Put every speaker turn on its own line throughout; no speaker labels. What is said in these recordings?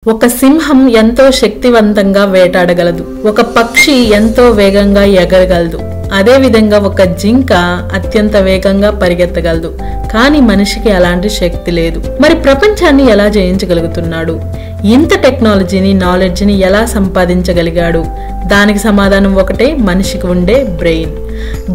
ఒక సింహం ఎంతో శక్తివంతంగా వేటాడగలదు. ఒక పక్షి ఎంతో వేగంగా ఎగరగలదు. అదే విధంగా ఒక జింక అత్యంత వేగంగా పరిగెత్తగలదు. కానీ మనిషికి అలాంటి శక్తి లేదు. మరి ప్రపంచాన్ని ఎలా జయించగలుగుతున్నాడు? ఇంత టెక్నాలజీని, నాలెడ్జ్ని ఎలా సంపాదించగలిగాడు? దానికి సమాధానం ఒకటే, మనిషికి ఉండే బ్రెయిన్.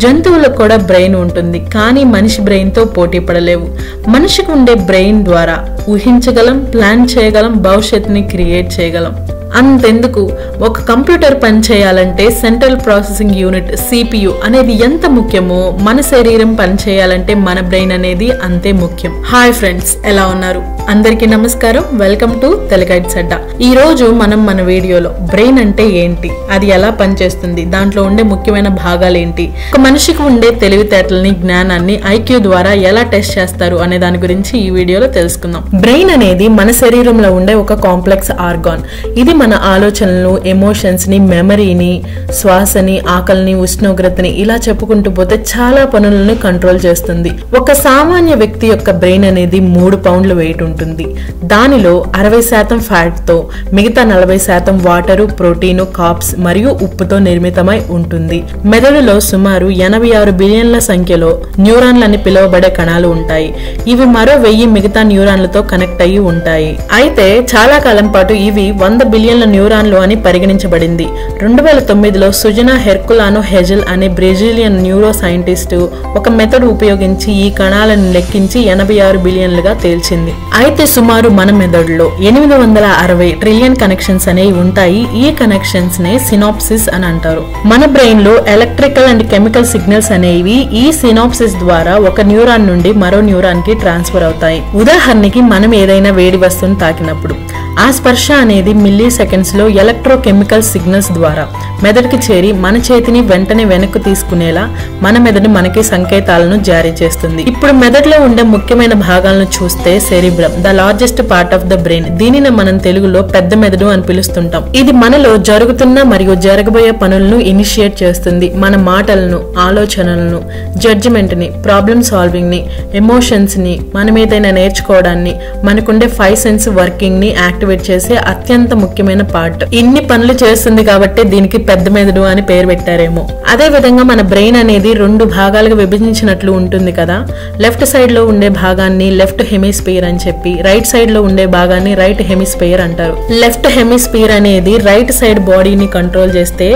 జంతువులకు కూడా బ్రెయిన్ ఉంటుంది, కానీ మనిషి బ్రెయిన్తో పోటీ పడలేవు. మనిషికి ఉండే బ్రెయిన్ ద్వారా ఊహించగలం, ప్లాన్ చేయగలం, భవిష్యత్తుని క్రియేట్ చేయగలం. అంతెందుకు, ఒక కంప్యూటర్ పని చేయాలంటే సెంట్రల్ ప్రాసెసింగ్ యూనిట్ CPU అనేది ఎంత ముఖ్యమో, మన శరీరం పని చేయాలంటే మన బ్రెయిన్ అనేది అంతే ముఖ్యం. హాయ్ ఫ్రెండ్స్, ఎలా ఉన్నారు? అందరికీ నమస్కారం. వెల్కమ్ టు తెలుగైట్స్ అడ్డా. ఈ రోజు మనం మన వీడియోలో బ్రెయిన్ అంటే ఏంటి, అది ఎలా పనిచేస్తుంది, దాంట్లో ఉండే ముఖ్యమైన భాగాలు ఏంటి, ఒక మనిషికి ఉండే తెలివితేటలని, జ్ఞానాన్ని IQ ద్వారా ఎలా టెస్ట్ చేస్తారు అనే దాని గురించి ఈ వీడియోలో తెలుసుకుందాం. బ్రెయిన్ అనేది మన శరీరంలో ఉండే ఒక కాంప్లెక్స్ ఆర్గాన్. ఇది మన ఆలోచనలు, ఎమోషన్స్ ని, మెమరీని, శ్వాసని, ఆకలిని, ఉష్ణోగ్రతని ఇలా చెప్పుకుంటూ పోతే చాలా పనులను కంట్రోల్ చేస్తుంది. ఒక సామాన్య వ్యక్తి యొక్క బ్రెయిన్ అనేది 3 పౌండ్ల వెయిట్ ఉంటుంది. దానిలో 60% ఫ్యాట్ తో, మిగతా 40% వాటరు, ప్రోటీను, కార్బ్స్ మరియు ఉప్పుతో నిర్మితమై ఉంటుంది. మెదడులో సుమారు 86 బిలియన్ల సంఖ్యలో న్యూరాన్లని పిలువబడే కణాలు ఉంటాయి. ఇవి మరో 1000 మిగతా న్యూరాన్లతో కనెక్ట్ అయ్యి ఉంటాయి. అయితే చాలా కాలం పాటు ఇవి 100 బిలియన్ల న్యూరాన్లు అని పరిగణించబడింది. 2009లో సుజనా హెర్కులానో హెజల్ అనే బ్రెజిలియన్ న్యూరో సైంటిస్టు ఒక మెథడ్ ఉపయోగించి ఈ కణాలను లెక్కించి 86 బిలియన్లుగా తేల్చింది. అయితే సుమారు మన మెదడులో 860 ట్రిలియన్ కనెక్షన్స్ అనేవి ఉంటాయి. ఈ కనెక్షన్స్ నే సినాప్సిస్ అని అంటారు. మన బ్రెయిన్ లో ఎలక్ట్రికల్ అండ్ కెమికల్ సిగ్నల్స్ అనేవి ఈ సినాప్సిస్ ద్వారా ఒక న్యూరాన్ నుండి మరో న్యూరాన్ కి ట్రాన్స్ఫర్ అవుతాయి. ఉదాహరణకి, మనం ఏదైనా వేడి వస్తువును తాకినప్పుడు ఆ స్పర్శ అనేది మిల్లీ సెకండ్స్ లో ఎలక్ట్రోకెమికల్ సిగ్నల్స్ ద్వారా మెదడుకి చేరి మన చేతిని వెంటనే వెనక్కు తీసుకునేలా మన మెదడు మనకి సంకేతాలను జారీ చేస్తుంది. ఇప్పుడు మెదడులో ఉండే ముఖ్యమైన భాగాలను చూస్తే, cerebrum, the largest part of the brain. దీనిని మనం తెలుగులో పెద్ద మెదడు అని పిలుస్తుంటాం. ఇది మనలో జరుగుతున్న మరియు జరగబోయే పనులను ఇనిషియేట్ చేస్తుంది. మన మాటలను, ఆలోచనలను, జడ్జిమెంట్ ని, ప్రాబ్లమ్ సాల్వింగ్ ని, ఎమోషన్స్ ని, మనం ఏదైనా నేర్చుకోవడాన్ని, మనకుండే 5 సెన్స్ వర్కింగ్ ని యాక్టివేట్ చేసే అత్యంత ముఖ్యమైన పార్ట్. ఇన్ని పనులు చేస్తుంది కాబట్టి దీనికి పెద్ద మెదడు అని పేరు పెట్టారేమో. అదే విధంగా మన బ్రెయిన్ అనేది 2 భాగాలుగా విభజించినట్లు ఉంటుంది కదా. లెఫ్ట్ సైడ్ లో ఉండే భాగాన్ని లెఫ్ట్ హెమిస్పియర్ అని చెప్పి, రైట్ సైడ్ లో ఉండే భాగాన్ని రైట్ హెమిస్పియర్ అంటారు. లెఫ్ట్ హెమిస్పియర్ అనేది రైట్ సైడ్ బాడీని కంట్రోల్ చేస్తే,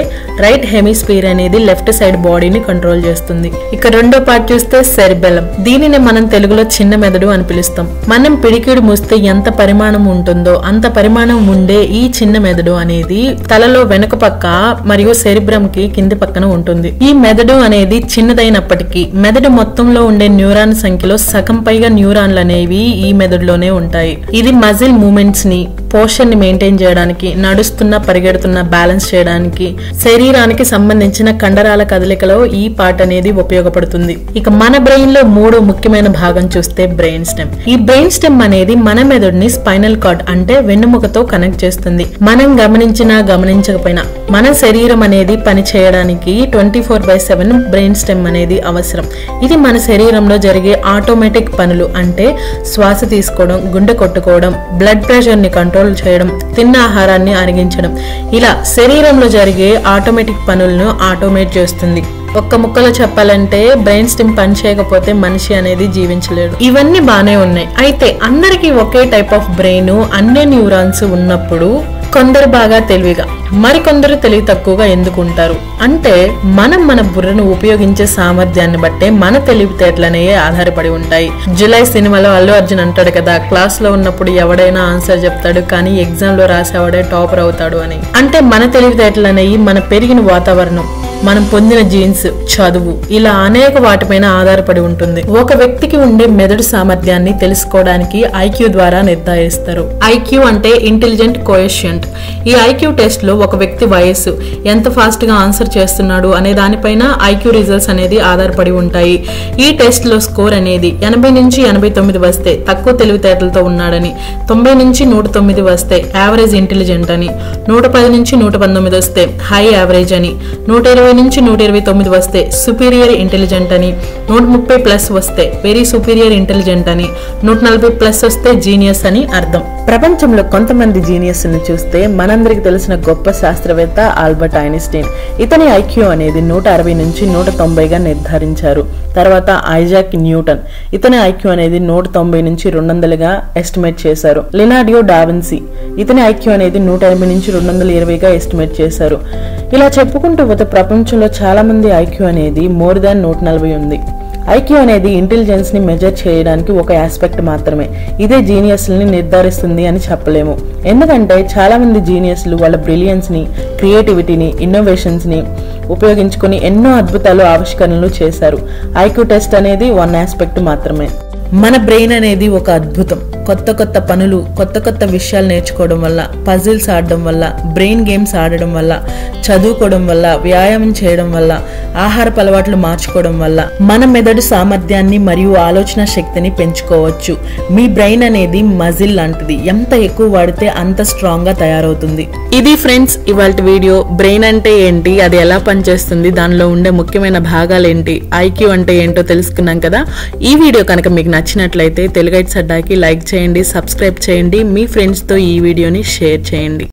రైట్ హెమిస్పియర్ అనేది లెఫ్ట్ సైడ్ బాడీని కంట్రోల్ చేస్తుంది. ఇక రెండో పార్ట్ చూస్తే సెరిబెలం. దీనిని మనం తెలుగులో చిన్న మెదడు అని పిలుస్తాం. మనం పిడికిడు మూస్తే ఎంత పరిమాణం ఉంటుందో అంత పరిమాణం ఉండే ఈ చిన్న మెదడు అనేది తలలో వెనుక పక్క మరియు సెరిబ్రమ్ కి కింది పక్కన ఉంటుంది. ఈ మెదడు అనేది చిన్నదైనప్పటికీ మెదడు మొత్తంలో ఉండే న్యూరాన్ సంఖ్యలో సగం పైగా న్యూరాన్లు అనేవి ఈ మెదడులోనే ఉంటాయి. ఇది మజిల్ మూమెంట్స్ ని, పోషన్ ని మెయింటైన్ చేయడానికి, నడుస్తున్న, పరిగెడుతున్న బ్యాలెన్స్ చేయడానికి, శరీరానికి సంబంధించిన కండరాల కదలికలో ఈ పార్ట్ అనేది ఉపయోగపడుతుంది. ఇక మన బ్రెయిన్ లో 3వ ముఖ్యమైన భాగం చూస్తే బ్రెయిన్ స్టెమ్. ఈ బ్రెయిన్ స్టెమ్ అనేది మన మెదడుని స్పైనల్ కార్డ్ అంటే వెన్నుముకతో కనెక్ట్ చేస్తుంది. మనం గమనించినా గమనించకపోయినా మన శరీరం అనేది పని చేయడానికి 24/7 బ్రెయిన్ స్టెమ్ అనేది అవసరం. ఇది మన శరీరంలో జరిగే ఆటోమేటిక్ పనులు అంటే శ్వాస తీసుకోవడం, గుండె కొట్టుకోవడం, బ్లడ్ ప్రెషర్ ని కంట్రోల్ చేయడం, తిన్న ఆహారాన్ని అరిగించడం, ఇలా శరీరంలో జరిగే ఆటోమేటిక్ పనులను ఆటోమేట్ చేస్తుంది. ఒక్క ముక్కలో చెప్పాలంటే బ్రెయిన్ స్టెమ్ పని చేయకపోతే మనిషి అనేది జీవించలేడు. ఇవన్నీ బానే ఉన్నాయి. అయితే అందరికీ ఒకే టైప్ ఆఫ్ బ్రెయిన్, అన్ని న్యూరాన్స్ ఉన్నప్పుడు కొందరు బాగా తెలివిగా, మరికొందరు తెలివి తక్కువగా ఎందుకు ఉంటారు అంటే, మనం మన బుర్రను ఉపయోగించే సామర్థ్యాన్ని బట్టే మన తెలివితేటలనేవి ఆధారపడి ఉంటాయి. జులై సినిమాలో అల్లు అర్జున్ అంటాడు కదా, క్లాస్ లో ఉన్నప్పుడు ఎవడైనా ఆన్సర్ చెప్తాడు కానీ ఎగ్జామ్ లో రాసేవాడే టాపర్ అవుతాడు అని. అంటే మన తెలివితేటలు అనేవి మన పెరిగిన వాతావరణం, మనం పొందిన జీన్స్, చదువు, ఇలా అనేక వాటిపైన ఆధారపడి ఉంటుంది. ఒక వ్యక్తికి ఉండే మెదడు సామర్థ్యాన్ని తెలుసుకోవడానికి IQ ద్వారా నిర్ధారిస్తారు. IQ అంటే ఇంటెలిజెంట్ కోఎఫిషియంట్. ఈ IQ టెస్ట్ లో ఒక వ్యక్తి వయస్సు, ఎంత ఫాస్ట్ గా ఆన్సర్ చేస్తున్నాడు అనే దానిపైన IQ రిజల్ట్స్ అనేది ఆధారపడి ఉంటాయి. ఈ టెస్ట్ లో స్కోర్ అనేది 80 నుంచి 89 వస్తే తక్కువ తెలివితేటలతో ఉన్నాడని, 90 నుంచి 109 వస్తే యావరేజ్ ఇంటెలిజెంట్ అని, 110 నుంచి 119 వస్తే హై యావరేజ్ అని, 120 120 నుంచి 129 వస్తే సుపీరియర్ ఇంటెలిజెంట్ అని, 130 ప్లస్ వస్తే వెరీ సుపీరియర్ ఇంటెలిజెంట్ అని, 140 ప్లస్ వస్తే జీనియస్ అని అర్థం. ప్రపంచంలో కొంతమంది జీనియస్ ని చూస్తే మనందరికి తెలిసిన గొప్ప శాస్త్రవేత్త ఆల్బర్ట్ ఐన్స్టీన్. ఇతని ఐక్యూ అనేది 160 నుంచి 190గా నిర్ధారించారు. తర్వాత ఐజాక్ న్యూటన్, ఇతని ఐక్యూ అనేది 190 నుంచి 200గా ఎస్టిమేట్ చేశారు. లినార్డో డావిన్సీ, ఇతని ఐక్యూ అనేది 180 నుంచి 220గా ఎస్టిమేట్ చేశారు. ఇలా చెప్పుకుంటూ పోతే ప్రపంచంలో చాలా మంది ఐక్యూ అనేది మోర్ దాన్ 140 ఉంది. ఐక్యూ అనేది ఇంటెలిజెన్స్ ని మెజర్ చేయడానికి ఒక ఆస్పెక్ట్ మాత్రమే. ఇదే జీనియస్ని నిర్ధారిస్తుంది అని చెప్పలేము. ఎందుకంటే చాలా మంది జీనియస్లు వాళ్ళ బ్రిలియన్స్ ని, క్రియేటివిటీని, ఇన్నోవేషన్స్ ని ఉపయోగించుకుని ఎన్నో అద్భుతాలు, ఆవిష్కరణలు చేశారు. ఐక్యూ టెస్ట్ అనేది వన్ ఆస్పెక్ట్ మాత్రమే. మన బ్రెయిన్ అనేది ఒక అద్భుతం. కొత్త కొత్త పనులు, కొత్త కొత్త విషయాలు నేర్చుకోవడం వల్ల, పజిల్స్ ఆడడం వల్ల, బ్రెయిన్ గేమ్స్ ఆడడం వల్ల, చదువుకోవడం వల్ల, వ్యాయామం చేయడం వల్ల, ఆహారపు అలవాట్లు మార్చుకోవడం వల్ల మన మెదడు సామర్థ్యాన్ని మరియు ఆలోచన శక్తిని పెంచుకోవచ్చు. మీ బ్రెయిన్ అనేది మజిల్ లాంటిది. ఎంత ఎక్కువ వాడితే అంత స్ట్రాంగ్ గా తయారవుతుంది. ఇది ఫ్రెండ్స్ ఇవాల్టి వీడియో. బ్రెయిన్ అంటే ఏంటి, అది ఎలా పనిచేస్తుంది, దానిలో ఉండే ముఖ్యమైన భాగాలు ఏంటి, ఐక్యూ అంటే ఏంటో తెలుసుకున్నాం కదా. ఈ వీడియో కనుక మీకు నచ్చినట్లయితే తెలుగైట్స్ అడ్డాకి లైక్ చేయండి, సబ్స్క్రైబ్ చేయండి, మీ ఫ్రెండ్స్తో ఈ వీడియోని షేర్ చేయండి.